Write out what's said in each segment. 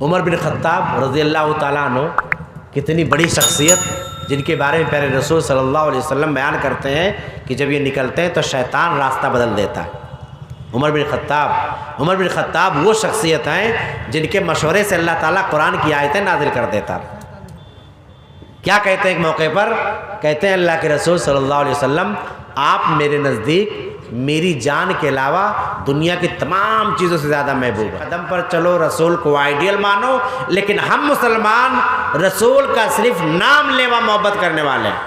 عمر بن خطاب رضی اللہ تعالیٰ عنہ کتنی بڑی شخصیت، جن کے بارے میں پیارے رسول صلی اللہ علیہ وسلم بیان کرتے ہیں کہ جب یہ نکلتے ہیں تو شیطان راستہ بدل دیتا ہے۔ عمر بن خطاب وہ شخصیت ہیں جن کے مشورے سے اللہ تعالیٰ قرآن کی آیتیں نازل کر دیتا ہے۔ کیا کہتے ہیں ایک موقع پر؟ کہتے ہیں اللہ کے رسول صلی اللہ علیہ وسلم، آپ میرے نزدیک میری جان کے علاوہ دنیا کی تمام چیزوں سے زیادہ محبوب ہے۔ قدم پر چلو، رسول کو آئیڈیل مانو، لیکن ہم مسلمان رسول کا صرف نام لیوا محبت کرنے والے ہیں۔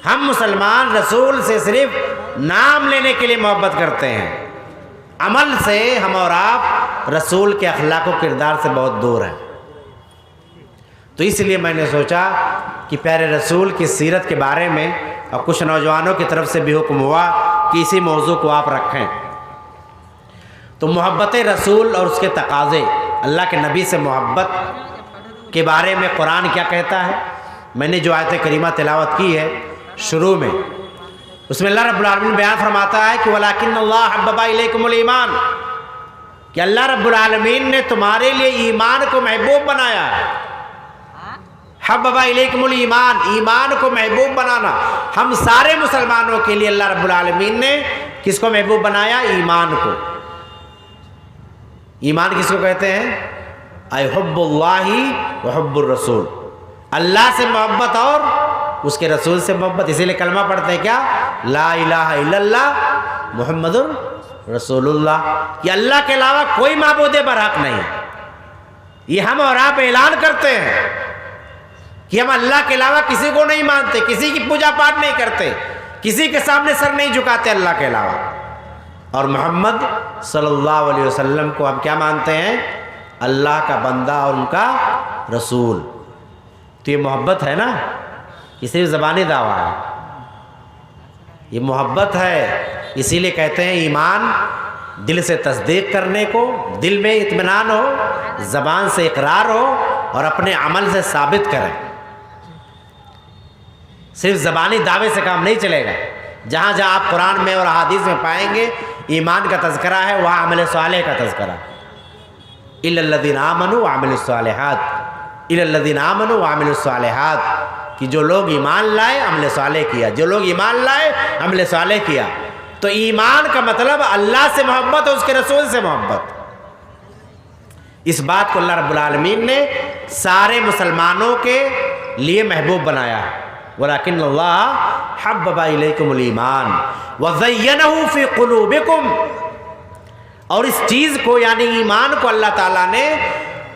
ہم مسلمان رسول سے صرف نام لینے کے لیے محبت کرتے ہیں، عمل سے ہم اور آپ رسول کے اخلاق و کردار سے بہت دور ہیں۔ تو اس لیے میں نے سوچا کہ پیارے رسول کی سیرت کے بارے میں اور کچھ نوجوانوں کی طرف سے بھی حکم ہوا کہ اسی موضوع کو آپ رکھیں۔ تو محبت رسول اور اس کے تقاضے، اللہ کے نبی سے محبت کے بارے میں قرآن کیا کہتا ہے؟ میں نے جو آیت کریمہ تلاوت کی ہے شروع میں، اس میں اللہ رب العالمین بیان فرماتا ہے کہ وَلَٰكِنَّ اللَّهَ حَبَّبَ إِلَيْكُمُ الْإِيمَانَ، کہ اللہ رب العالمین نے تمہارے لیے ایمان کو محبوب بنایا ہے۔ حبب الیکم الایمان، ایمان کو محبوب بنانا۔ ہم سارے مسلمانوں کے لیے اللہ رب العالمین نے کس کو محبوب بنایا؟ ایمان کو۔ ایمان کس کو کہتے ہیں؟ حب اللہ و حب الرسول، اللہ سے محبت اور اس کے رسول سے محبت۔ اسی لیے کلمہ پڑھتے ہیں کیا؟ لا الہ الا اللہ محمد رسول اللہ، کہ اللہ کے علاوہ کوئی معبود برحق نہیں۔ یہ ہم اور آپ اعلان کرتے ہیں کہ ہم اللہ کے علاوہ کسی کو نہیں مانتے، کسی کی پوجا پاٹ نہیں کرتے، کسی کے سامنے سر نہیں جھکاتے اللہ کے علاوہ۔ اور محمد صلی اللہ علیہ وسلم کو ہم کیا مانتے ہیں؟ اللہ کا بندہ اور ان کا رسول۔ تو یہ محبت ہے نا، یہ صرف زبانی دعویٰ ہے، یہ محبت ہے۔ اسی لیے کہتے ہیں ایمان دل سے تصدیق کرنے کو، دل میں اطمینان ہو، زبان سے اقرار ہو اور اپنے عمل سے ثابت کریں۔ صرف زبانی دعوے سے کام نہیں چلے گا۔ جہاں جہاں آپ قرآن میں اور احادیث میں پائیں گے ایمان کا تذکرہ ہے، وہاں عمل صالح کا تذکرہ۔ الا الذین آمنوا وعملوا الصالحات، الا الذین آمنوا وعملوا الصالحات، کہ جو لوگ ایمان لائے عمل صالح کیا، جو لوگ ایمان لائے عمل صالح کیا۔ تو ایمان کا مطلب اللہ سے محبت اور اس کے رسول سے محبت۔ اس بات کو اللہ رب العالمین نے سارے مسلمانوں کے لیے محبوب بنایا ہے۔ وَلَٰكِنَّ اللَّهَ حَبَّبَ إِلَيْكُمُ الْإِيمَانَ وَزَيَّنَهُ فِي قُلُوبِكُمْ، اور اس چیز کو یعنی ایمان کو اللہ تعالیٰ نے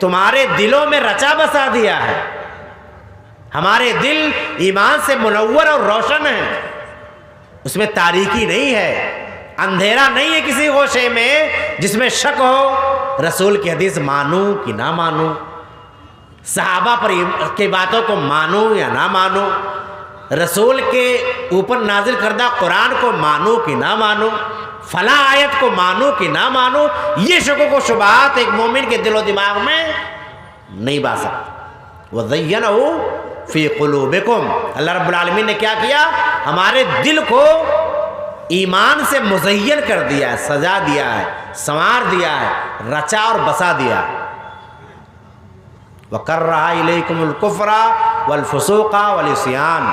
تمہارے دلوں میں رچا بسا دیا ہے۔ ہمارے دل ایمان سے منور اور روشن ہیں، اس میں تاریکی نہیں ہے، اندھیرا نہیں ہے کسی گوشے میں جس میں شک ہو رسول کی حدیث مانوں کہ نہ مانوں، صحابہ پر کی باتوں کو مانوں یا نہ مانوں، رسول کے اوپر نازل کردہ قرآن کو مانوں کہ نہ مانوں، فلاں آیت کو مانوں کہ نہ مانوں۔ یہ شکوک و شبہات ایک مومن کے دل و دماغ میں نہیں با سکتا۔ وَزَيَّنَهُ فِي قُلُوبِكُمْ، اللہ رب العالمین نے کیا کیا؟ ہمارے دل کو ایمان سے مزین کر دیا ہے، سجا دیا ہے، سنوار دیا ہے، رچا اور بسا دیا ہے۔ وَكَرَّهَ إِلَيْكُمُ الْكُفْرَ وَالْفُسُوقَ وَالْعِصْيَانَ،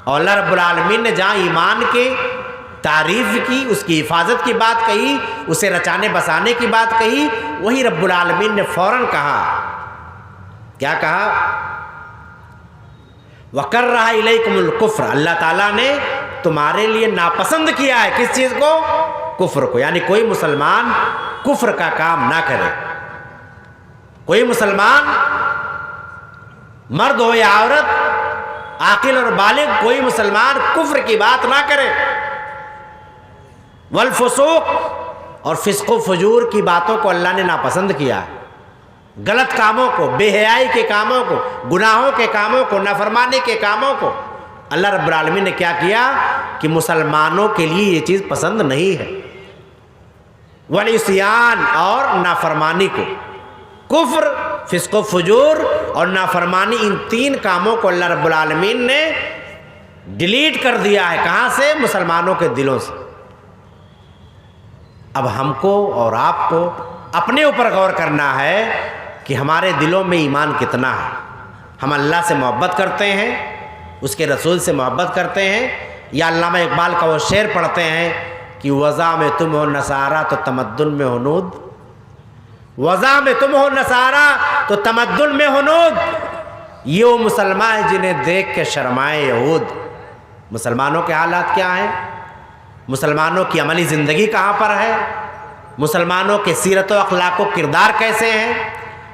اور اللہ رب العالمین نے جہاں ایمان کی تعریف کی، اس کی حفاظت کی بات کہی، اسے رچانے بسانے کی بات کہی، وہی رب العالمین نے فوراً کہا، کیا کہا؟ وَكَرَّهَ إِلَيْكُمُ الْكُفْرَ، اللہ تعالیٰ نے تمہارے لیے ناپسند کیا ہے کس چیز کو؟ کفر کو، یعنی کوئی مسلمان کفر کا کام نہ کرے، کوئی مسلمان مرد ہو یا عورت، عاقل اور بالغ، کوئی مسلمان کفر کی بات نہ کرے۔ والفسوق، اور فسق و فجور کی باتوں کو اللہ نے ناپسند کیا ہے، غلط کاموں کو، بے حیائی کے کاموں کو، گناہوں کے کاموں کو، نافرمانی کے کاموں کو اللہ رب العالمین نے کیا کیا کہ مسلمانوں کے لیے یہ چیز پسند نہیں ہے۔ والعصیان، اور نافرمانی کو، کفر، فسق و فجور اور نافرمانی، ان تین کاموں کو اللہ رب العالمین نے ڈیلیٹ کر دیا ہے۔ کہاں سے؟ مسلمانوں کے دلوں سے۔ اب ہم کو اور آپ کو اپنے اوپر غور کرنا ہے کہ ہمارے دلوں میں ایمان کتنا ہے. ہم اللہ سے محبت کرتے ہیں, اس کے رسول سے محبت کرتے ہیں, یا علامہ اقبال کا وہ شعر پڑھتے ہیں کہ وضع میں تم ہو نصارہ تو تمدن میں ہنود, وضع میں تم ہو نصارہ تو تمدن میں ہنود, یہ وہ مسلمان ہیں جنہیں دیکھ کے شرمائے یہود. مسلمانوں کے حالات کیا ہیں؟ مسلمانوں کی عملی زندگی کہاں پر ہے؟ مسلمانوں کے سیرت و اخلاق و کردار کیسے ہیں؟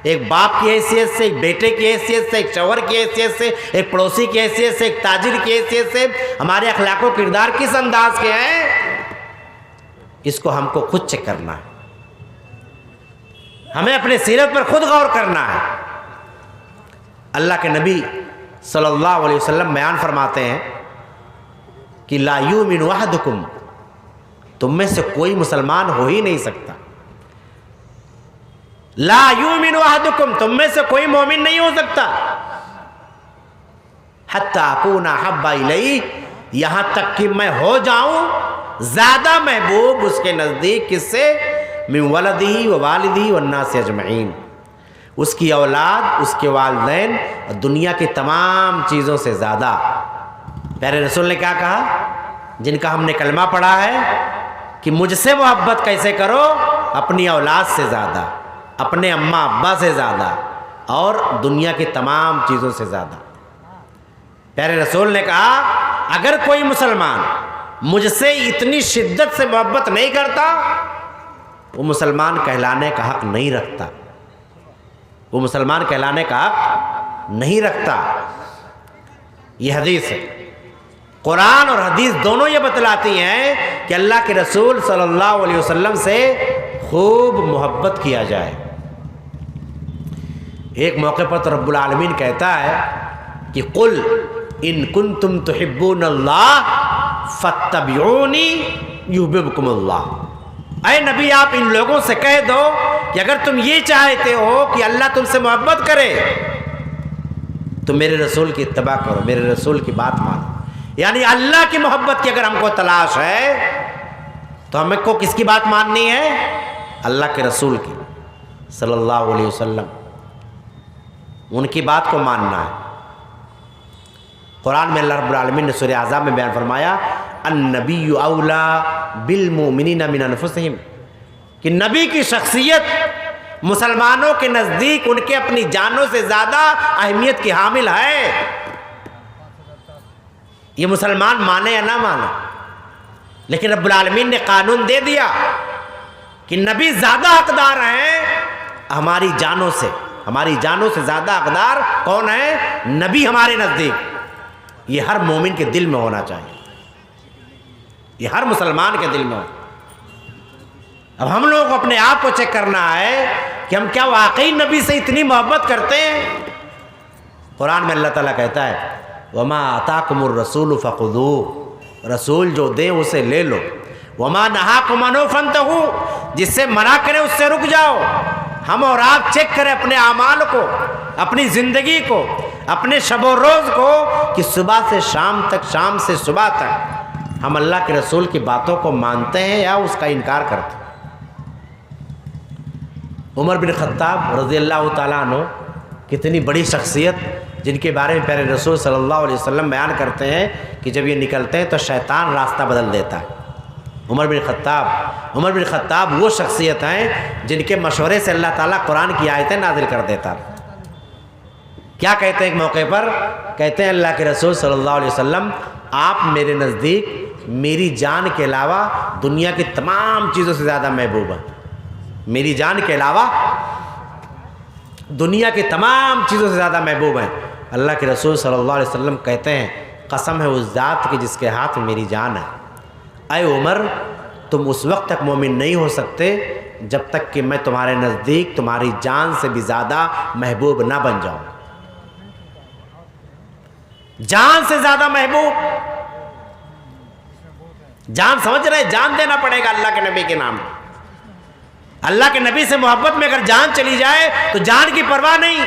ایک باپ کی حیثیت سے, ایک بیٹے کی حیثیت سے, ایک شوہر کی حیثیت سے, ایک پڑوسی کی حیثیت سے, ایک تاجر کی حیثیت سے ہمارے اخلاق و کردار کس انداز کے ہیں؟ اس کو ہم کو خود چیک کرنا ہے. ہمیں اپنے سیرت پر خود غور کرنا ہے. اللہ کے نبی صلی اللہ علیہ وسلم بیان فرماتے ہیں کہ لا یؤمن احدکم, تم میں سے کوئی مسلمان ہو ہی نہیں سکتا. لا یؤمن احدکم, تم میں سے کوئی مومن نہیں ہو سکتا. حتی اکون احب الیہ, یہاں تک کہ میں ہو جاؤں زیادہ محبوب اس کے نزدیک کس سے؟ من ولدہ و والدہ والناس اجمعین, اس کی اولاد, اس کے والدین اور دنیا کی تمام چیزوں سے زیادہ. پیارے رسول نے کیا کہا؟ جن کا ہم نے کلمہ پڑھا ہے کہ مجھ سے محبت کیسے کرو؟ اپنی اولاد سے زیادہ, اپنے اماں ابا سے زیادہ, اور دنیا کی تمام چیزوں سے زیادہ. پیارے رسول نے کہا اگر کوئی مسلمان مجھ سے اتنی شدت سے محبت نہیں کرتا وہ مسلمان کہلانے کا حق نہیں رکھتا, وہ مسلمان کہلانے کا حق نہیں رکھتا. یہ حدیث ہے. قرآن اور حدیث دونوں یہ بتلاتی ہیں کہ اللہ کے رسول صلی اللہ علیہ وسلم سے خوب محبت کیا جائے. ایک موقع پر تو رب العالمین کہتا ہے کہ قل ان کنتم تحبون اللہ فاتبعونی یحببکم اللہ. اے نبی آپ ان لوگوں سے کہہ دو کہ اگر تم یہ چاہتے ہو کہ اللہ تم سے محبت کرے تو میرے رسول کی اتباع کرو, میرے رسول کی بات مانو. یعنی اللہ کی محبت کی اگر ہم کو تلاش ہے تو ہمیں کو کس کی بات ماننی ہے؟ اللہ کے رسول کی صلی اللہ علیہ وسلم, ان کی بات کو ماننا ہے. قرآن میں اللہ رب العالمین نے سورہ احزاب میں بیان فرمایا النبی اولا بالمؤمنین من انفسہم, کہ نبی کی شخصیت مسلمانوں کے نزدیک ان کے اپنی جانوں سے زیادہ اہمیت کی حامل ہے. یہ مسلمان مانے یا نہ مانے, لیکن رب العالمین نے قانون دے دیا کہ نبی زیادہ حقدار ہیں ہماری جانوں سے. ہماری جانوں سے زیادہ حقدار کون ہے؟ نبی ہمارے نزدیک. یہ ہر مومن کے دل میں ہونا چاہیے, یہ ہر مسلمان کے دل میں ہو. اب ہم لوگوں کو اپنے آپ کو چیک کرنا ہے کہ ہم کیا واقعی نبی سے اتنی محبت کرتے ہیں. قرآن میں اللہ تعالیٰ کہتا ہے وما آتاکم الرسول فخذوہ, رسول جو دیں اسے لے لو. وما نہاکم عنہ فانتہوا, جس سے منع کرے اس سے رک جاؤ. ہم اور آپ چیک کریں اپنے اعمال کو, اپنی زندگی کو, اپنے شب و روز کو, کہ صبح سے شام تک, شام سے صبح تک ہم اللہ کے رسول کی باتوں کو مانتے ہیں یا اس کا انکار کرتے ہیں. عمر بن خطاب رضی اللہ تعالیٰ عنہ کتنی بڑی شخصیت, جن کے بارے میں پیارے رسول صلی اللہ علیہ وسلم بیان کرتے ہیں کہ جب یہ نکلتے ہیں تو شیطان راستہ بدل دیتا ہے. عمر بن خطاب وہ شخصیت ہیں جن کے مشورے سے اللہ تعالیٰ قرآن کی آیتیں نازل کر دیتا. کیا کہتے ہیں ایک موقع پر؟ کہتے ہیں اللہ کے رسول صلی اللہ علیہ وسلم آپ میرے نزدیک میری جان کے علاوہ دنیا کی تمام چیزوں سے زیادہ محبوب ہیں. میری جان کے علاوہ دنیا کی تمام چیزوں سے زیادہ محبوب ہیں. اللہ کے رسول صلی اللہ علیہ وسلم کہتے ہیں قسم ہے اس ذات کی جس کے ہاتھ میں میری جان ہے, اے عمر تم اس وقت تک مومن نہیں ہو سکتے جب تک کہ میں تمہارے نزدیک تمہاری جان سے بھی زیادہ محبوب نہ بن جاؤں. جان سے زیادہ محبوب, جان سمجھ رہے, جان دینا پڑے گا اللہ کے نبی کے نام. اللہ کے نبی سے محبت میں اگر جان چلی جائے تو جان کی پرواہ نہیں.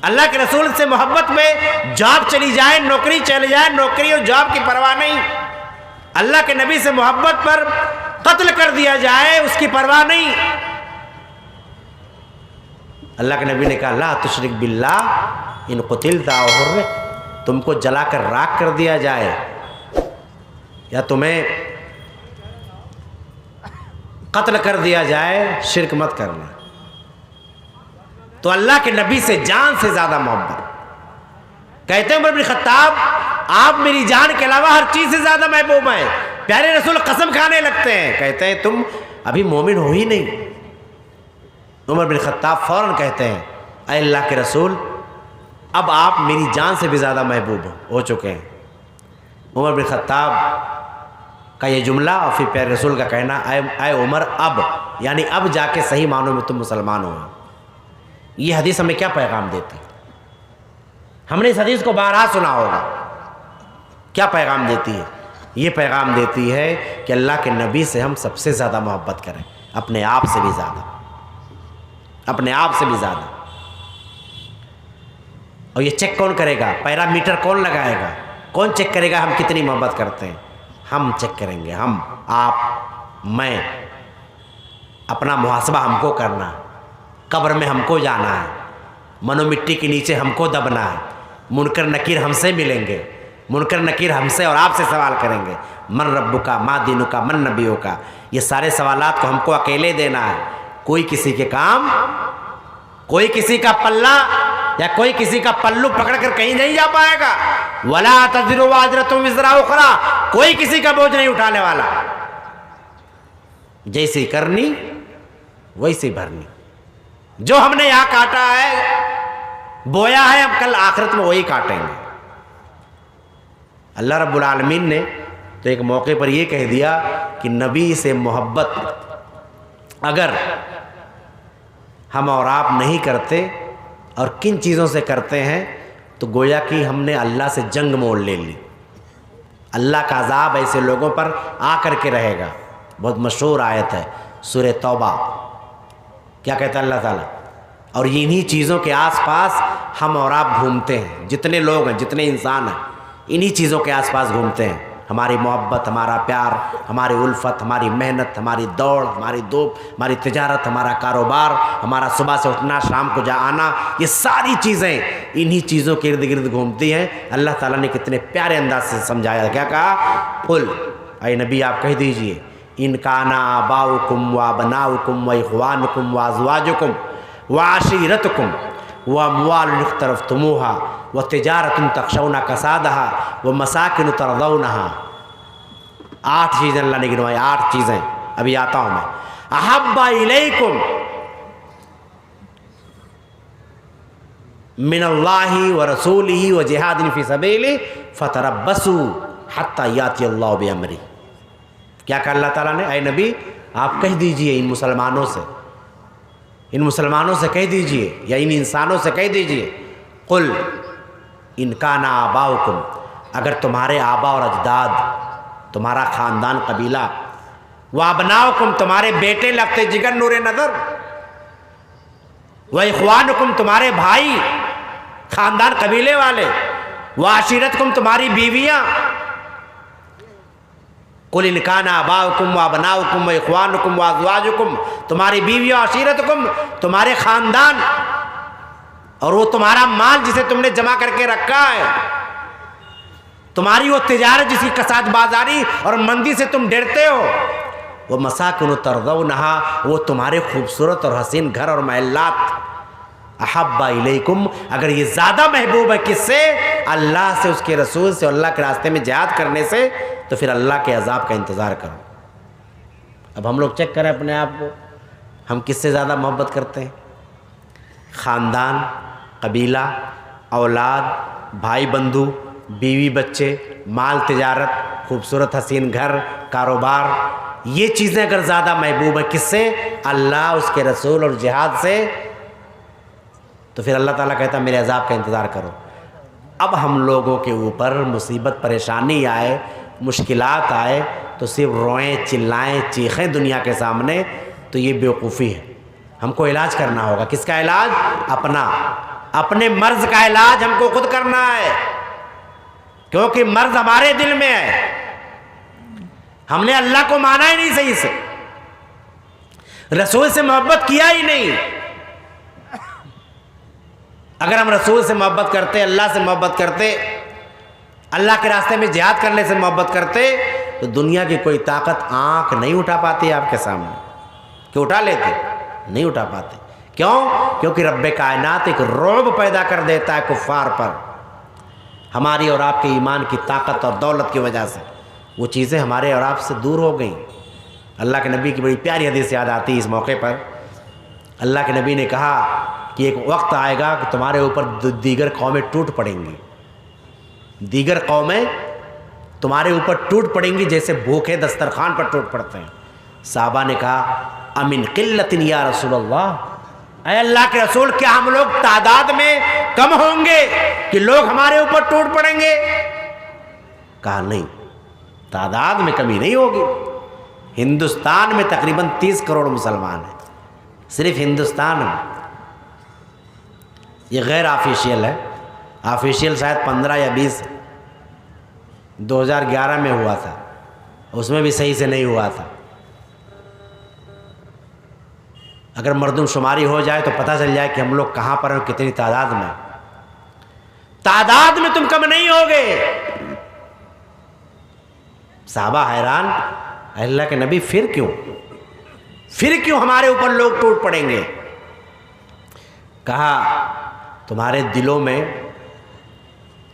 اللہ کے رسول سے محبت میں جاب چلی جائے, نوکری چلی جائے, نوکری اور جاب کی پرواہ نہیں. اللہ کے نبی سے محبت پر قتل کر دیا جائے اس کی پرواہ نہیں۔ اللہ کے نبی نے کہا لا تشرک باللہ ان قتلت او حرقت، تم کو جلا کر راکھ کر دیا جائے یا تمہیں قتل کر دیا جائے، شرک مت کرنا۔ تو اللہ کے نبی سے جان سے زیادہ محبت۔ کہتے ہیں عمر بن خطاب آپ میری جان کے علاوہ ہر چیز سے زیادہ محبوب ہیں۔ پیارے رسول قسم کھانے لگتے ہیں، کہتے ہیں تم ابھی مومن ہو ہی نہیں۔ عمر بن خطاب فوراً کہتے ہیں اے اللہ کے رسول اب آپ میری جان سے بھی زیادہ محبوب ہو چکے ہیں۔ عمر بن خطاب کا یہ جملہ اور پھر پیارے رسول کا کہنا اے عمر اب، یعنی اب جا کے صحیح معنوں میں تم مسلمان ہو۔ یہ حدیث ہمیں کیا پیغام دیتی؟ ہم نے اس حدیث کو بارہا سنا ہوگا۔ کیا پیغام دیتی ہے؟ یہ پیغام دیتی ہے کہ اللہ کے نبی سے ہم سب سے زیادہ محبت کریں، اپنے آپ سے بھی زیادہ، اپنے آپ سے بھی زیادہ۔ اور یہ چیک کون کرے گا؟ پیرامیٹر کون لگائے گا؟ کون چیک کرے گا ہم کتنی محبت کرتے ہیں؟ ہم چیک کریں گے، ہم، آپ، میں۔ اپنا محاسبہ ہم کو کرنا ہے۔ قبر میں ہم کو جانا ہے، منو مٹی کے نیچے ہم کو دبنا ہے۔ منکر نکیر ہم سے ملیں گے، منکر نکیر ہم سے اور آپ سے سوال کریں گے، من ربک ما دینک من نبیک۔ یہ سارے سوالات کو ہم کو اکیلے دینا ہے، کوئی کسی کے کام، کوئی کسی کا پلہ یا کوئی کسی کا پلو پکڑ کر کہیں نہیں جا پائے گا۔ ولا تزر وازرۃ وزر اخری، کوئی کسی کا بوجھ نہیں اٹھانے والا۔ جیسی کرنی ویسی بھرنی۔ جو ہم نے یہاں کاٹا ہے، بویا ہے، ہم کل آخرت میں وہی کاٹیں گے۔ اللہ رب العالمین نے تو ایک موقع پر یہ کہہ دیا کہ نبی سے محبت اگر ہم اور آپ نہیں کرتے اور کن چیزوں سے کرتے ہیں تو گویا کہ ہم نے اللہ سے جنگ مول لے لی۔ اللہ کا عذاب ایسے لوگوں پر آ کر کے رہے گا۔ بہت مشہور آیت ہے سورہ توبہ۔ کیا کہتا ہے اللہ تعالیٰ؟ اور انہی چیزوں کے آس پاس ہم اور آپ گھومتے ہیں، جتنے لوگ ہیں، جتنے انسان ہیں، انہی چیزوں کے آس پاس گھومتے ہیں۔ ہماری محبت، ہمارا پیار، ہماری الفت، ہماری محنت، ہماری دوڑ، ہماری دھوپ، ہماری تجارت، ہمارا کاروبار، ہمارا صبح سے اٹھنا، شام کو جا آنا، یہ ساری چیزیں انہی چیزوں کے ارد گرد گھومتی ہیں۔ اللہ تعالیٰ نے کتنے پیارے انداز سے سمجھایا، کیا کہا؟ قل، اے نبی آپ کہہ دیجئے، ان کان آباؤکم و ابناؤکم و اخوانکم و ازواجکم و عشیرتکم و اموال اقترفتموها و تجارت تخشون کسادها و مساکن ترضونها۔ 8 چیزیں اللہ نے گنوائی، 8 چیزیں۔ ابھی آتا ہوں میں۔ احب الیکم من اللہ و رسولہ و جہاد فی سبیلہ فتربصوا حتی یاتی اللہ بامرہ۔ کیا کہا اللہ تعالیٰ نے؟ اے نبی آپ کہہ دیجئے ان مسلمانوں سے، ان مسلمانوں سے کہہ دیجئے یا ان انسانوں سے کہہ دیجئے، قل ان کان آباؤکم، اگر تمہارے آبا اور اجداد، تمہارا خاندان قبیلہ، و ابناؤکم تمہارے بیٹے لگتے جگر نور نظر، و اخوانکم تمہارے بھائی خاندان قبیلے والے، و عشیرتکم تمہاری بیویاں، قل ان کان آباؤکم و ابناؤکم و اخوانکم و ازواجکم، تمہاری بیویاں، عشیرتکم تمہارے خاندان، اور وہ تمہارا مال جسے تم نے جمع کر کے رکھا ہے، تمہاری وہ تجارت جس کی کساد بازاری اور مندی سے تم ڈرتے ہو، وہ مساکن ترضونہا، وہ تمہارے خوبصورت اور حسین گھر اور محلات۔ احب الیکم، اگر یہ زیادہ محبوب ہے کس سے؟ اللہ سے، اس کے رسول سے، اللہ کے راستے میں جہاد کرنے سے، تو پھر اللہ کے عذاب کا انتظار کرو۔ اب ہم لوگ چیک کریں اپنے آپ کو، ہم کس سے زیادہ محبت کرتے ہیں؟ خاندان، قبیلہ، اولاد، بھائی بندھو، بیوی بچے، مال تجارت، خوبصورت حسین گھر، کاروبار، یہ چیزیں اگر زیادہ محبوب ہیں کس سے؟ اللہ، اس کے رسول اور جہاد سے، تو پھر اللہ تعالیٰ کہتا ہے میرے عذاب کا انتظار کرو۔ اب ہم لوگوں کے اوپر مصیبت پریشانی آئے، مشکلات آئے تو صرف روئیں، چلائیں، چیخیں دنیا کے سامنے، تو یہ بیوقوفی ہے۔ ہم کو علاج کرنا ہوگا۔ کس کا علاج؟ اپنے مرض کا علاج ہم کو خود کرنا ہے، کیونکہ مرض ہمارے دل میں ہے۔ ہم نے اللہ کو مانا ہی نہیں صحیح سے، رسول سے محبت کیا ہی نہیں۔ اگر ہم رسول سے محبت کرتے، اللہ سے محبت کرتے، اللہ کے راستے میں جہاد کرنے سے محبت کرتے، تو دنیا کی کوئی طاقت آنکھ نہیں اٹھا پاتی آپ کے سامنے۔ کہ اٹھا لیتے؟ نہیں اٹھا پاتے۔ کیوں؟ کیونکہ رب کائنات ایک رعب پیدا کر دیتا ہے کفار پر، ہماری اور آپ کے ایمان کی طاقت اور دولت کی وجہ سے وہ چیزیں ہمارے اور آپ سے دور ہو گئیں۔ اللہ کے نبی کی بڑی پیاری حدیث یاد آتی ہے اس موقع پر۔ اللہ کے نبی نے کہا کہ ایک وقت آئے گا کہ تمہارے اوپر دیگر قومیں ٹوٹ پڑیں گی، دیگر قومیں تمہارے اوپر ٹوٹ پڑیں گی جیسے بھوکے دسترخوان پر ٹوٹ پڑتے ہیں۔ صحابہ نے کہا امن قلت یا رسول اللہ، اے اللہ کے رسول کیا ہم لوگ تعداد میں کم ہوں گے کہ لوگ ہمارے اوپر ٹوٹ پڑیں گے؟ کہا نہیں، تعداد میں کمی نہیں ہوگی۔ ہندوستان میں تقریباً 30 کروڑ مسلمان ہیں، صرف ہندوستان میں۔ یہ غیر آفیشیل ہے، آفیشیل شاید 15 یا 20 2011 میں ہوا تھا، اس میں بھی صحیح سے نہیں ہوا تھا۔ اگر مردم شماری ہو جائے تو پتہ چل جائے کہ ہم لوگ کہاں پر ہیں، کتنی تعداد میں۔ تعداد میں تم کم نہیں ہوگے۔ صحابہ حیران، اللہ کے نبی پھر کیوں ہمارے اوپر لوگ ٹوٹ پڑیں گے؟ کہا تمہارے دلوں میں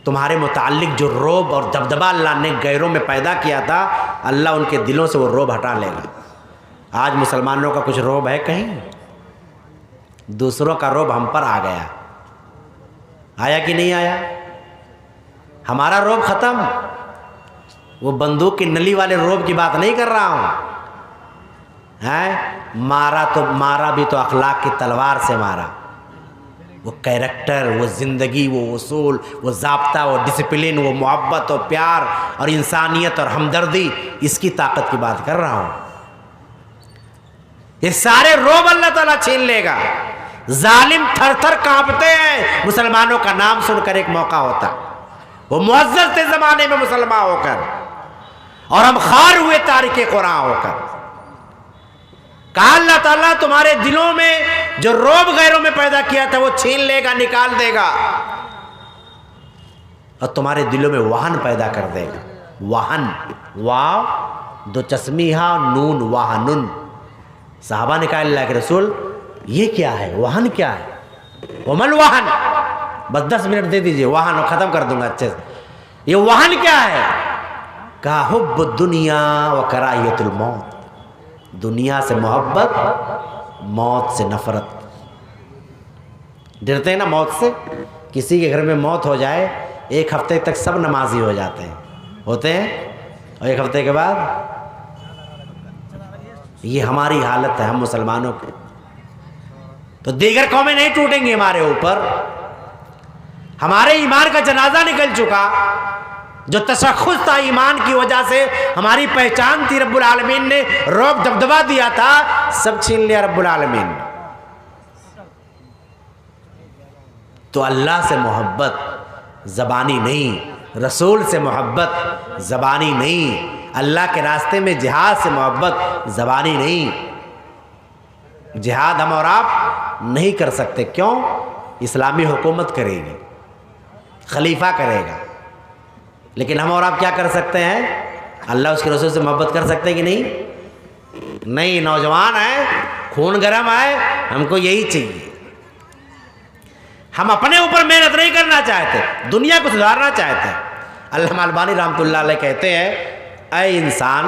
تمہارے متعلق جو رعب اور دبدبہ اللہ نے غیروں میں پیدا کیا تھا، اللہ ان کے دلوں سے وہ رعب ہٹا لے گا۔ آج مسلمانوں کا کچھ رعب ہے کہیں؟ دوسروں کا رعب ہم پر آ گیا، آیا کہ نہیں آیا؟ ہمارا رعب ختم۔ وہ بندوق کی نلی والے رعب کی بات نہیں کر رہا ہوں، مارا بھی تو اخلاق کی تلوار سے مارا۔ وہ کیریکٹر، وہ زندگی، وہ اصول، وہ ضابطہ، وہ ڈسپلن، وہ محبت اور پیار اور انسانیت اور ہمدردی، اس کی طاقت کی بات کر رہا ہوں۔ یہ سارے رعب اللہ تعالیٰ چھین لے گا۔ ظالم تھر تھر کانپتے ہیں مسلمانوں کا نام سن کر۔ ایک موقع ہوتا وہ معزز تھے زمانے میں مسلمان ہو کر، اور ہم خار ہوئے تارک قرآن ہو کر۔ کہا اللہ تعالیٰ تمہارے دلوں میں جو رعب غیروں میں پیدا کیا تھا وہ چھین لے گا، نکال دے گا، اور تمہارے دلوں میں وہن پیدا کر دے گا۔ وہن، واو دو چشمیہ نون، وہنن۔ صحابہ نے کہا اللہ کے رسول یہ کیا ہے؟ وہن کیا ہے؟ ومن وہن، بس 10 منٹ دے دیجئے، وہن ختم کر دوں گا اچھے سے۔ یہ وہن کیا ہے؟ کہا حب الدنیا و کراہیت الموت، دنیا سے محبت، موت سے نفرت۔ ڈرتے ہیں نا موت سے؟ کسی کے گھر میں موت ہو جائے 1 ہفتے تک سب نمازی ہو جاتے ہیں، ہوتے ہیں، اور 1 ہفتے کے بعد یہ ہماری حالت ہے ہم مسلمانوں کی۔ تو دیگر قومیں نہیں ٹوٹیں گی ہمارے اوپر۔ ہمارے ایمان کا جنازہ نکل چکا، جو تشخص تھا ایمان کی وجہ سے، ہماری پہچان تھی، رب العالمین نے رعب دبدبا دیا تھا، سب چھین لیا رب العالمین نے۔ تو اللہ سے محبت زبانی نہیں، رسول سے محبت زبانی نہیں، اللہ کے راستے میں جہاد سے محبت زبانی نہیں۔ جہاد ہم اور آپ نہیں کر سکتے، کیوں؟ اسلامی حکومت کرے گی، خلیفہ کرے گا، لیکن ہم اور آپ کیا کر سکتے ہیں؟ اللہ اس کے رسول سے محبت کر سکتے ہیں کہ نہیں؟ نہیں، نوجوان ہیں، خون گرم ہے، ہم کو یہی چاہیے۔ ہم اپنے اوپر محنت نہیں کرنا چاہتے، دنیا کو سدھارنا چاہتے ہیں۔ علامہ البانی رحمۃ اللہ علیہ کہتے ہیں اے انسان،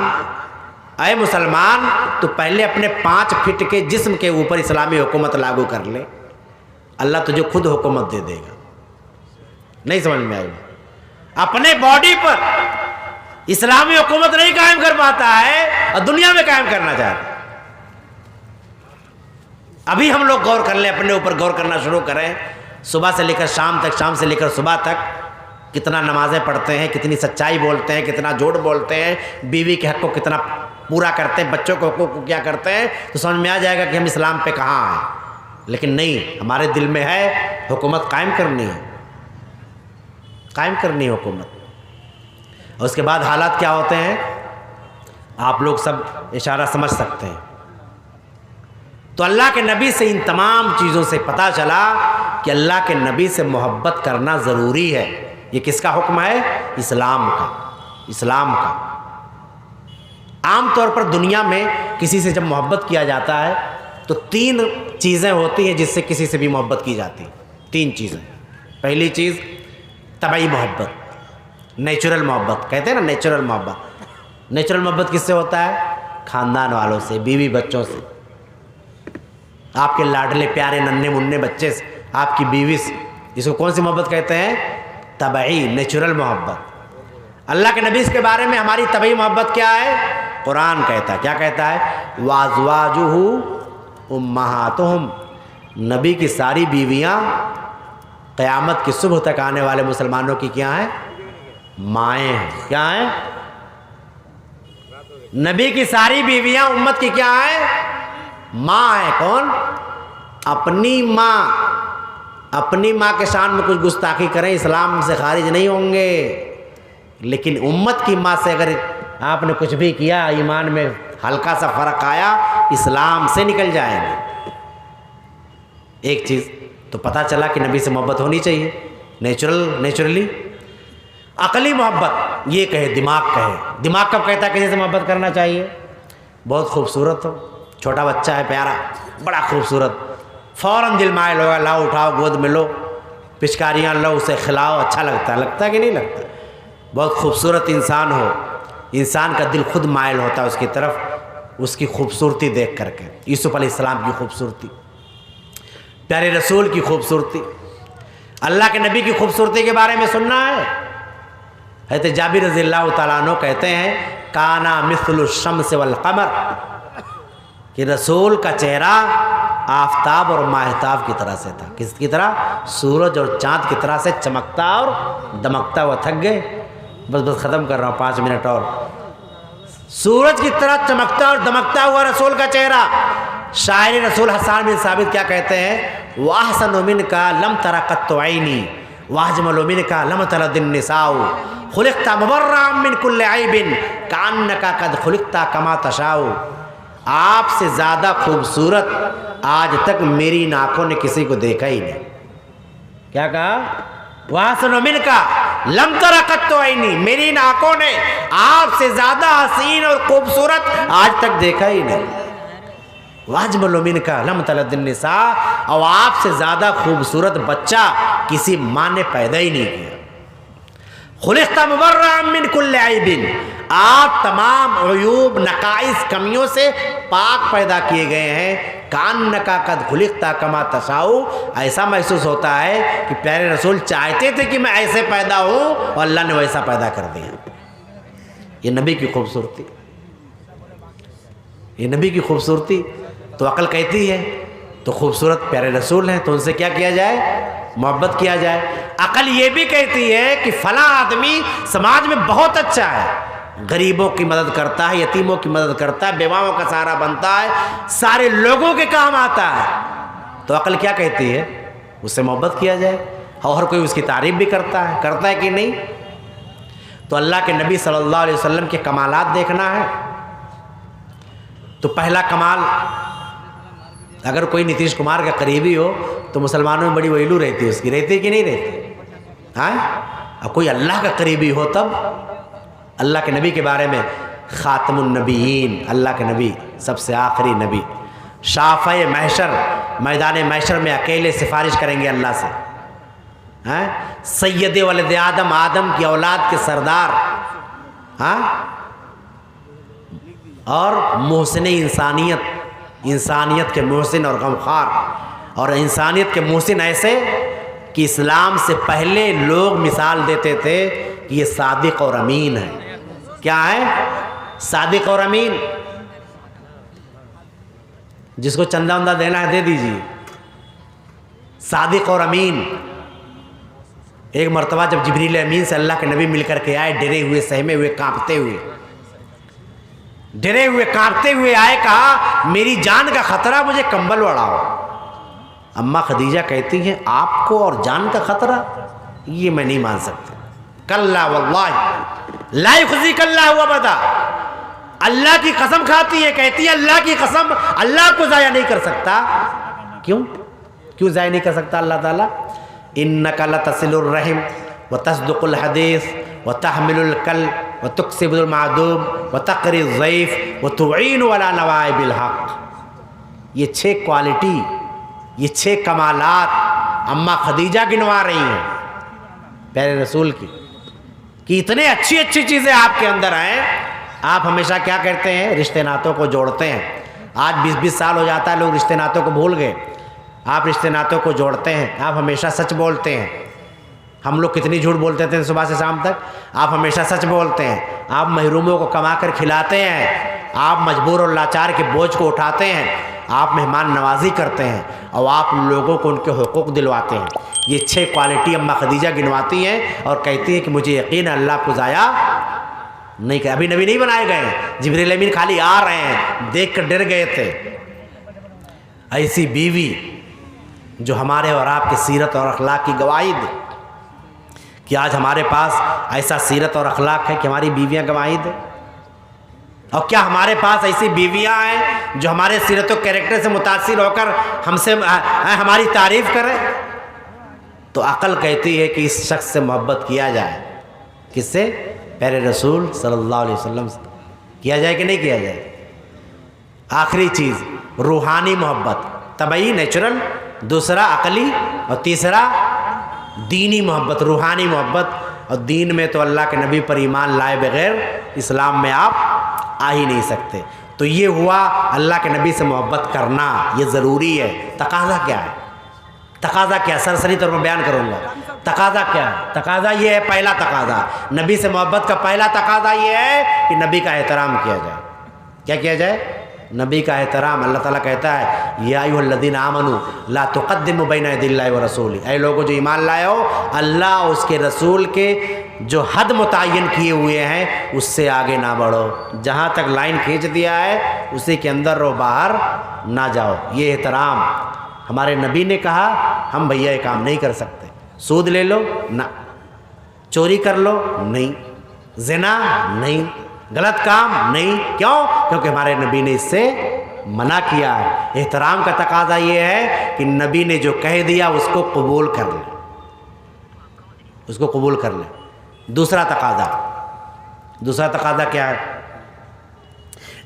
اے مسلمان، تو پہلے اپنے 5 فٹ کے جسم کے اوپر اسلامی حکومت لاگو کر لے، اللہ تجھے خود حکومت دے دے گا۔ نہیں سمجھ میں آئی؟ اپنے باڈی پر اسلامی حکومت نہیں قائم کر پاتا ہے اور دنیا میں قائم کرنا چاہتا ہے۔ ابھی ہم لوگ غور کر لیں، اپنے اوپر غور کرنا شروع کریں، صبح سے لے کر شام تک، شام سے لے کر صبح تک کتنا نمازیں پڑھتے ہیں، کتنی سچائی بولتے ہیں، کتنا جھوٹ بولتے ہیں، بیوی کے حق کو کتنا پورا کرتے ہیں، بچوں کے حقوق کو کیا کرتے ہیں، تو سمجھ میں آ جائے گا کہ ہم اسلام پہ کہاں ہیں۔ لیکن نہیں، ہمارے دل میں ہے حکومت قائم کرنی ہے، قائم کرنی ہے حکومت۔ اور اس کے بعد حالات کیا ہوتے ہیں؟ آپ لوگ سب اشارہ سمجھ سکتے ہیں۔ تو اللہ کے نبی سے ان تمام چیزوں سے پتہ چلا کہ اللہ کے نبی سے محبت کرنا ضروری ہے۔ یہ کس کا حکم ہے؟ اسلام کا، اسلام کا۔ عام طور پر دنیا میں کسی سے جب محبت کیا جاتا ہے تو 3 چیزیں ہوتی ہیں جس سے کسی سے بھی محبت کی جاتی ہے۔ 3 چیزیں۔ پہلی چیز طبعی محبت، نیچرل محبت، کہتے ہیں نا نیچرل محبت۔ نیچرل محبت کس سے ہوتا ہے؟ خاندان والوں سے، بیوی بچوں سے، آپ کے لاڈلے پیارے ننھے منھے بچے سے، آپ کی بیوی سے۔ اس کو کون سی محبت کہتے ہیں؟ طبعی، نیچرل محبت۔ اللہ کے نبی کے بارے میں ہماری طبعی محبت کیا ہے؟ قرآن کہتا ہے، کیا کہتا ہے؟ وَأَزْوَاجُهُ أُمَّهَاتُهُمْ، نبی کی ساری بیویاں قیامت کی صبح تک آنے والے مسلمانوں کی کیا ہیں؟ مائیں ہیں۔ کیا ہیں؟ نبی کی ساری بیویاں امت کی کیا ہیں؟ ماں ہیں۔ کون؟ اپنی ماں۔ اپنی ماں کے شان میں کچھ گستاخی کریں اسلام سے خارج نہیں ہوں گے، لیکن امت کی ماں سے اگر آپ نے کچھ بھی کیا، ایمان میں ہلکا سا فرق آیا، اسلام سے نکل جائیں گے۔ ایک چیز تو پتہ چلا کہ نبی سے محبت ہونی چاہیے، نیچرلی۔ عقلی محبت یہ کہے، دماغ کہے۔ دماغ کب کہتا ہے کسی سے محبت کرنا چاہیے؟ بہت خوبصورت ہو، چھوٹا بچہ ہے پیارا، بڑا خوبصورت، فوراً دل مائل ہوگا، لاؤ اٹھاؤ گود میں لو، پچکاریاں لو، اسے کھلاؤ، اچھا لگتا ہے کہ نہیں لگتا؟ بہت خوبصورت انسان ہو، انسان کا دل خود مائل ہوتا ہے اس کی طرف، اس کی خوبصورتی دیکھ کر کے۔ یوسف علیہ السلام کی خوبصورتی، پیارے رسول کی خوبصورتی، اللہ کے نبی کی خوبصورتی کے بارے میں سننا ہے۔ حضرت جابر رضی اللہ تعالیٰ عنہ کہتے ہیں کانا مثل الشمس والقمر، کہ رسول کا چہرہ آفتاب اور ماہتاب کی طرح سے تھا۔ کس کی طرح؟ سورج اور چاند کی طرح سے چمکتا اور دمکتا ہوا۔ تھک گئے؟ بس ختم کر رہا ہوں، 5 منٹ اور۔ سورج کی طرح چمکتا اور دمکتا ہوا رسول کا چہرہ۔ شاعر رسول حسان بن ثابت کیا کہتے ہیں؟ وَأَحْسَنُ مِنْكَ لَمْ تَرَ قَطُّ عَيْنِي وَأَجْمَلُ مِنْكَ لَمْ تَلِدِ النِّسَاءُ خُلِقْتَ مُبَرَّأً مِنْ كُلِّ عَيْبٍ كَأَنَّكَ قَدْ خُلِقْتَ كَمَا تَشَاءُ، آپ سے زیادہ خوبصورت آج تک میری آنکھوں نے کسی کو دیکھا ہی نہیں۔ کیا کہا؟ وَأَحْسَنُ مِنْكَ لَمْ تَرَ قَطُّ عَيْنِي، میری آنکھوں نے آپ سے زیادہ حسین اور خوبصورت آج تک دیکھا ہی نہیں۔ وَأَجْمَلُ مِنْكَ لَمْ تَلِدِ النِّسَاءُ، اور آپ سے زیادہ خوبصورت بچہ کسی ماں نے پیدا ہی نہیں کیا۔ خُلِقْتَ مُبَرَّأً مِنْ كُلِّ عَيْبٍ، آپ تمام عیوب، نقائص، کمیوں سے پاک پیدا کیے گئے ہیں۔ کَأَنَّكَ قَدْ خُلِقْتَ كَمَا تَشَاءُ، ایسا محسوس ہوتا ہے کہ پیارے رسول چاہتے تھے کہ میں ایسے پیدا ہوں اور اللہ نے ویسا پیدا کر دیا۔ یہ نبی کی خوبصورتی، یہ نبی کی خوبصورتی۔ تو عقل کہتی ہے تو خوبصورت پیارے رسول ہیں تو ان سے کیا کیا جائے؟ محبت کیا جائے۔ عقل یہ بھی کہتی ہے کہ فلاں آدمی سماج میں بہت اچھا ہے، غریبوں کی مدد کرتا ہے، یتیموں کی مدد کرتا ہے، بیواؤں کا سہارا بنتا ہے، سارے لوگوں کے کام آتا ہے، تو عقل کیا کہتی ہے؟ اس سے محبت کیا جائے۔ اور کوئی اس کی تعریف بھی کرتا ہے کہ نہیں؟ تو اللہ کے نبی صلی اللہ علیہ وسلم کے کمالات دیکھنا ہے تو پہلا کمال، اگر کوئی نتیش کمار کا قریبی ہو تو مسلمانوں میں بڑی ویلو رہتی ہے اس کی، رہتی کہ نہیں رہتی؟ ہاں، اور کوئی اللہ کا قریبی ہو تب اللہ کے نبی کے بارے میں خاتم النبیین، اللہ کے نبی سب سے آخری نبی، شافع محشر، میدان محشر میں اکیلے سفارش کریں گے اللہ سے، ہاں، سید ولد آدم، آدم کی اولاد کے سردار، ہاں، اور محسن انسانیت، انسانیت کے محسن اور غمخوار، اور انسانیت کے محسن ایسے کہ اسلام سے پہلے لوگ مثال دیتے تھے کہ یہ صادق اور امین ہے۔ کیا ہے؟ صادق اور امین۔ جس کو چندہ وندہ دینا ہے دے دیجیے۔ صادق اور امین۔ ایک مرتبہ جب جبریل امین سے اللہ کے نبی مل کر کے آئے، ڈرے ہوئے، سہمے ہوئے، کانپتے ہوئے، ڈرے ہوئے کانپتے ہوئے آئے، کہا میری جان کا خطرہ، مجھے کمبل اڑاؤ۔ اماں خدیجہ کہتی ہیں آپ کو اور جان کا خطرہ؟ یہ میں نہیں مان سکتا۔ کلا واللہ لا یخزیک اللہ ابدا، اللہ کی قسم کھاتی ہیں، کہتی ہیں اللہ کی قسم اللہ کو ضائع نہیں کر سکتا۔ کیوں ضائع نہیں کر سکتا اللہ تعالیٰ؟ انک لتصل الرحم وتصدق الحدیث وتحمل الکل وتکسب المعدوم وتقری الضیف وتعین علی نوائب الحق۔ یہ 6 کوالٹی، یہ 6 کمالات اماں خدیجہ گنوا رہی ہیں پیارے رسول کی، کہ اتنے اچھی چیزیں آپ کے اندر ہیں۔ آپ ہمیشہ کیا کرتے ہیں؟ رشتے ناتوں کو جوڑتے ہیں۔ آج 20 سال ہو جاتا ہے لوگ رشتے ناتوں کو بھول گئے۔ آپ رشتے ناتوں کو جوڑتے ہیں، آپ ہمیشہ سچ بولتے ہیں۔ ہم لوگ کتنی جھوٹ بولتے تھے صبح سے شام تک، آپ ہمیشہ سچ بولتے ہیں۔ آپ محروموں کو کما کر کھلاتے ہیں، آپ مجبور اور لاچار کے بوجھ کو اٹھاتے ہیں، آپ مہمان نوازی کرتے ہیں، اور آپ لوگوں کو ان کے حقوق دلواتے ہیں۔ یہ 6 کوالٹی اماں خدیجہ گنواتی ہیں اور کہتی ہیں کہ مجھے یقین ہے اللہ آپ کو ضائع نہیں کہ ابھی نبی نہیں بنائے گئے ہیں، جبریل امین خالی آ رہے ہیں، دیکھ کر ڈر گئے تھے۔ ایسی بیوی جو ہمارے اور آپ کی سیرت اور اخلاق کی گواہی دے، کہ آج ہمارے پاس ایسا سیرت اور اخلاق ہے کہ ہماری بیویاں گواہی دیں؟ اور کیا ہمارے پاس ایسی بیویاں ہیں جو ہمارے سیرت و کیریکٹر سے متاثر ہو کر ہم سے ہماری تعریف کریں؟ تو عقل کہتی ہے کہ اس شخص سے محبت کیا جائے۔ کس سے؟ پیارے رسول صلی اللہ علیہ وسلم سے کیا جائے کہ نہیں کیا جائے؟ آخری چیز روحانی محبت، طبعی نیچرل، دوسرا عقلی، اور تیسرا دینی محبت، روحانی محبت۔ اور دین میں تو اللہ کے نبی پر ایمان لائے بغیر اسلام میں آپ آ ہی نہیں سکتے۔ تو یہ ہوا اللہ کے نبی سے محبت کرنا، یہ ضروری ہے۔ تقاضا کیا ہے؟ تقاضا کیا؟ سرسری طور پر بیان کروں گا۔ تقاضا کیا ہے؟ تقاضا یہ ہے، پہلا تقاضا نبی سے محبت کا پہلا تقاضا یہ ہے کہ نبی کا احترام کیا جائے۔ کیا کیا جائے؟ نبی کا احترام۔ اللہ تعالیٰ کہتا ہے یا ایھا الذین آمنوا لا تقدموا بین یدی اللہ ورسولہ، اے لوگوں جو ایمان لائے ہو، اللہ اور اس کے رسول کے جو حد متعین کیے ہوئے ہیں اس سے آگے نہ بڑھو۔ جہاں تک لائن کھینچ دیا ہے اسی کے اندر رہو، باہر نہ جاؤ۔ یہ احترام ہمارے نبی نے کہا۔ ہم بھیا یہ کام نہیں کر سکتے، سود لے لو نہ، چوری کر لو نہیں، زنا نہیں، غلط کام نہیں۔ کیوں؟ کیونکہ ہمارے نبی نے اس سے منع کیا ہے۔ احترام کا تقاضا یہ ہے کہ نبی نے جو کہہ دیا اس کو قبول کر لیں، اس کو قبول کر لیں۔ دوسرا تقاضا کیا ہے؟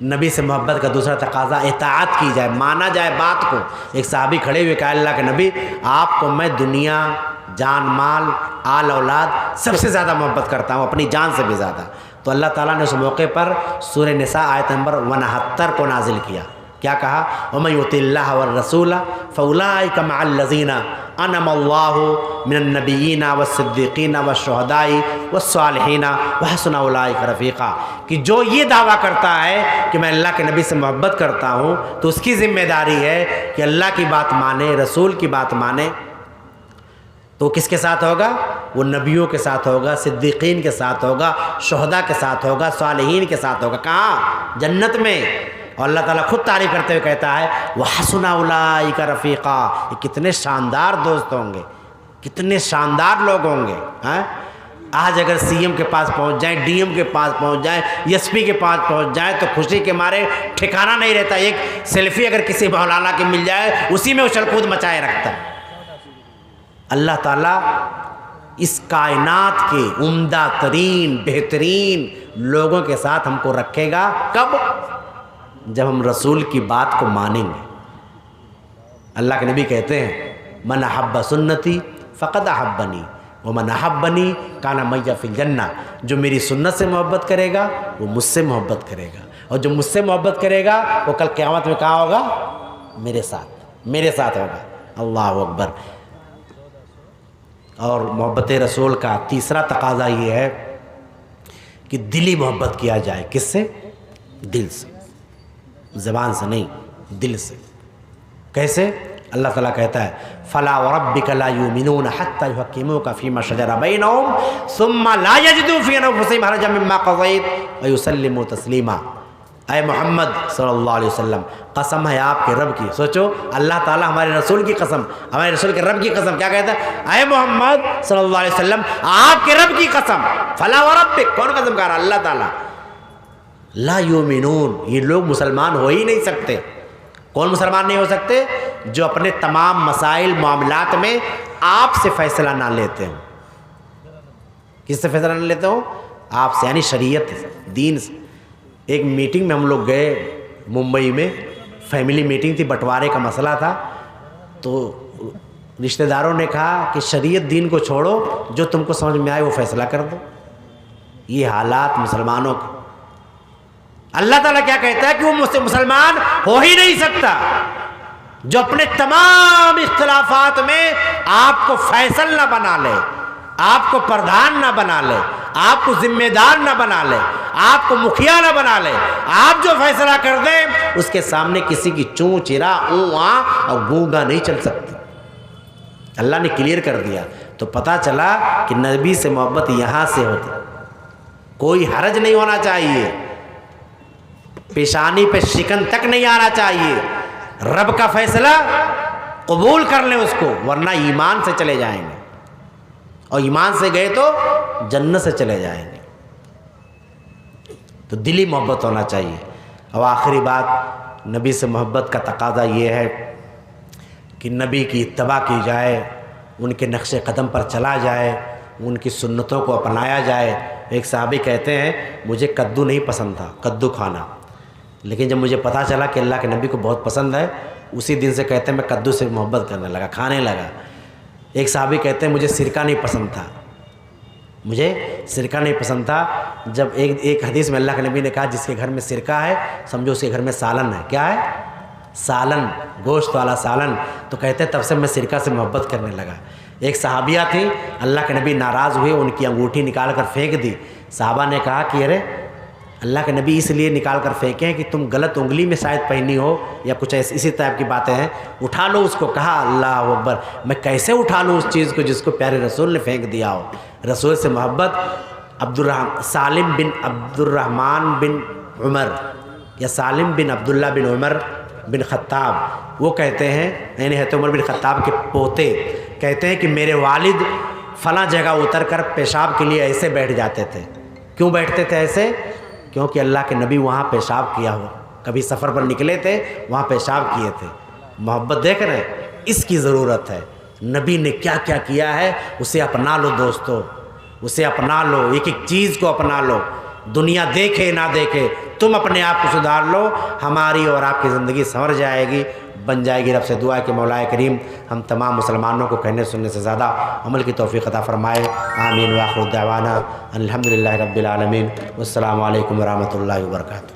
نبی سے محبت کا دوسرا تقاضا اطاعت کی جائے، مانا جائے بات کو۔ ایک صحابی کھڑے ہوئے کہا اللہ کے نبی آپ کو میں دنیا، جان مال، آل اولاد سب سے زیادہ محبت کرتا ہوں، اپنی جان سے بھی زیادہ۔ تو اللہ تعالیٰ نے اس موقع پر سورہ نساء آیت نمبر 69 کو نازل کیا۔ کیا کہا؟ وَمَن يُطِعِ اللَّهَ وَالرَّسُولَ فَأُولَٰئِكَ مَعَ الَّذِينَ أَنْعَمَ اللَّهُ مِنَ النَّبِيِّينَ وَالصِّدِّيقِينَ وَالشُّهَدَاءِ وَالصَّالِحِينَ وَحَسُنَ أُولَٰئِكَ رَفِيقًا، کہ جو یہ دعویٰ کرتا ہے کہ میں اللہ کے نبی سے محبت کرتا ہوں تو اس کی ذمہ داری ہے کہ اللہ کی بات مانے، رسول کی بات مانے۔ تو کس کے ساتھ ہوگا؟ وہ نبیوں کے ساتھ ہوگا، صدیقین کے ساتھ ہوگا، شہداء کے ساتھ ہوگا، صالحین کے ساتھ ہوگا۔ کہاں؟ جنت میں۔ اور اللہ تعالیٰ خود تعریف کرتے ہوئے کہتا ہے وَحَسُنَ أُولَٰئِكَ رَفِيقًا، یہ کتنے شاندار دوست ہوں گے، کتنے شاندار لوگ ہوں گے۔ آج اگر سی ایم کے پاس پہنچ جائیں، ڈی ایم کے پاس پہنچ جائیں، ایس پی کے پاس پہنچ جائیں تو خوشی کے مارے ٹھکانہ نہیں رہتا۔ ایک سیلفی اگر کسی مولانا کی مل جائے اسی میں اچھل کود مچائے رکھتا ہے۔ اللہ تعالیٰ اس کائنات کے عمدہ ترین بہترین لوگوں کے ساتھ ہم کو رکھے گا۔ کب؟ جب ہم رسول کی بات کو مانیں گے۔ اللہ کے نبی کہتے ہیں من احب سنتی فقد احبنی ومن احبنی کان معی فی الجنہ، جو میری سنت سے محبت کرے گا وہ مجھ سے محبت کرے گا، اور جو مجھ سے محبت کرے گا وہ کل قیامت میں کہاں ہوگا؟ میرے ساتھ ہوگا۔ اللہ اکبر۔ اور محبت رسول کا تیسرا تقاضا یہ ہے کہ دلی محبت کیا جائے۔ کس سے؟ دل سے، زبان سے نہیں، دل سے۔ کیسے؟ اللہ تعالیٰ کہتا ہے فَلَا وَرَبِّكَ لَا يُؤْمِنُونَ حَتَّى يُحَكِّمُوكَ فِي مَا شَجَرَ بَيْنَهُمْ ثُمَّ لَا يَجِدُوا فِي أَنفُسِهِمْ حَرَجًا مِّمَّا قَضَيْتَ وَيُسَلِّمُوا تَسْلِيمًا۔ اے محمد صلی اللہ علیہ وسلم، قسم ہے آپ کے رب کی۔ سوچو، اللہ تعالیٰ ہمارے رسول کی قسم، ہمارے رسول کے رب کی قسم کیا کہتا ہے؟ اے محمد صلی اللہ علیہ وسلم، آپ کے رب کی قسم، فلا وربک، کون قسم کہہ رہا؟ اللہ تعالیٰ۔ لا یؤمنون، یہ لوگ مسلمان ہو ہی نہیں سکتے۔ کون مسلمان نہیں ہو سکتے؟ جو اپنے تمام مسائل معاملات میں آپ سے فیصلہ نہ لیتے ہوں۔ کس سے فیصلہ نہ لیتے ہوں؟ آپ سے، یعنی شریعت، دین سے۔ ایک میٹنگ میں ہم لوگ گئے ممبئی میں، فیملی میٹنگ تھی، بٹوارے کا مسئلہ تھا، تو رشتہ داروں نے کہا کہ شریعت دین کو چھوڑو، جو تم کو سمجھ میں آئے وہ فیصلہ کر دو۔ یہ حالات مسلمانوں کے۔ اللہ تعالیٰ کیا کہتا ہے کہ وہ مجھ سے مسلمان ہو ہی نہیں سکتا جو اپنے تمام اختلافات میں آپ کو فیصل نہ بنا لے، آپ کو پردھان نہ بنا لے، آپ کو ذمہ دار نہ بنا لے، آپ کو مکھیا نہ بنا لے، آپ جو فیصلہ کر دیں اس کے سامنے کسی کی چوں چرا اوں آ اور گونگا نہیں چل سکتی۔ اللہ نے کلیئر کر دیا، تو پتہ چلا کہ نبی سے محبت یہاں سے ہوتی، کوئی حرج نہیں ہونا چاہیے، پیشانی پہ شکن تک نہیں آنا چاہیے، رب کا فیصلہ قبول کر لیں اس کو، ورنہ ایمان سے چلے جائیں گے، اور ایمان سے گئے تو جنت سے چلے جائیں گے۔ تو دلی محبت ہونا چاہیے۔ اور آخری بات، نبی سے محبت کا تقاضا یہ ہے کہ نبی کی اتباع کی جائے، ان کے نقش قدم پر چلا جائے، ان کی سنتوں کو اپنایا جائے۔ ایک صحابی کہتے ہیں مجھے کدو نہیں پسند تھا، کدو کھانا، لیکن جب مجھے پتہ چلا کہ اللہ کے نبی کو بہت پسند ہے، اسی دن سے کہتے ہیں میں کدو سے محبت کرنے لگا، کھانے لگا۔ ایک صحابی کہتے ہیں مجھے سرکہ نہیں پسند تھا، مجھے سرکہ نہیں پسند تھا۔ جب ایک حدیث میں اللہ کے نبی نے کہا جس کے گھر میں سرکہ ہے سمجھو اس کے گھر میں سالن ہے۔ کیا ہے؟ سالن، گوشت والا سالن۔ تو کہتے ہیں تب سے میں سرکہ سے محبت کرنے لگا۔ ایک صحابیہ تھی، اللہ کے نبی ناراض ہوئے، ان کی انگوٹھی نکال کر پھینک دی۔ صحابہ نے کہا کہ ارے اللہ کے نبی اس لیے نکال کر پھینکیں کہ تم غلط انگلی میں شاید پہنی ہو یا کچھ اسی ٹائپ کی باتیں ہیں، اٹھا لو اس کو۔ کہا اللہ اکبر، میں کیسے اٹھا لوں اس چیز کو جس کو پیارے رسول نے پھینک دیا ہو۔ رسول سے محبت۔ سالم بن عبد الرحمن بن عمر یا سالم بن عبداللہ بن عمر بن خطاب، وہ کہتے ہیں، یعنی حضرت عمر بن خطاب کے پوتے، کہتے ہیں کہ میرے والد فلاں جگہ اتر کر پیشاب کے لیے ایسے بیٹھ جاتے تھے۔ کیوں بیٹھتے تھے ایسے؟ کیونکہ اللہ کے نبی وہاں پیشاب کیا ہو، کبھی سفر پر نکلے تھے وہاں پیشاب کیے تھے۔ محبت دیکھ رہے ہیں، اس کی ضرورت ہے۔ نبی نے کیا کیا کیا ہے اسے اپنا لو دوستو، اسے اپنا لو، ایک ایک چیز کو اپنا لو۔ دنیا دیکھے نہ دیکھے، تم اپنے آپ کو سدھار لو، ہماری اور آپ کی زندگی سنور جائے گی، بن جائے گی۔ رب سے دعا ہے کہ مولا کریم ہم تمام مسلمانوں کو کہنے سننے سے زیادہ عمل کی توفیق عطا فرمائے۔ آمین۔ وآخر دعوانا الحمدللہ رب العالمین۔ والسلام علیکم ورحمۃ اللہ وبرکاتہ۔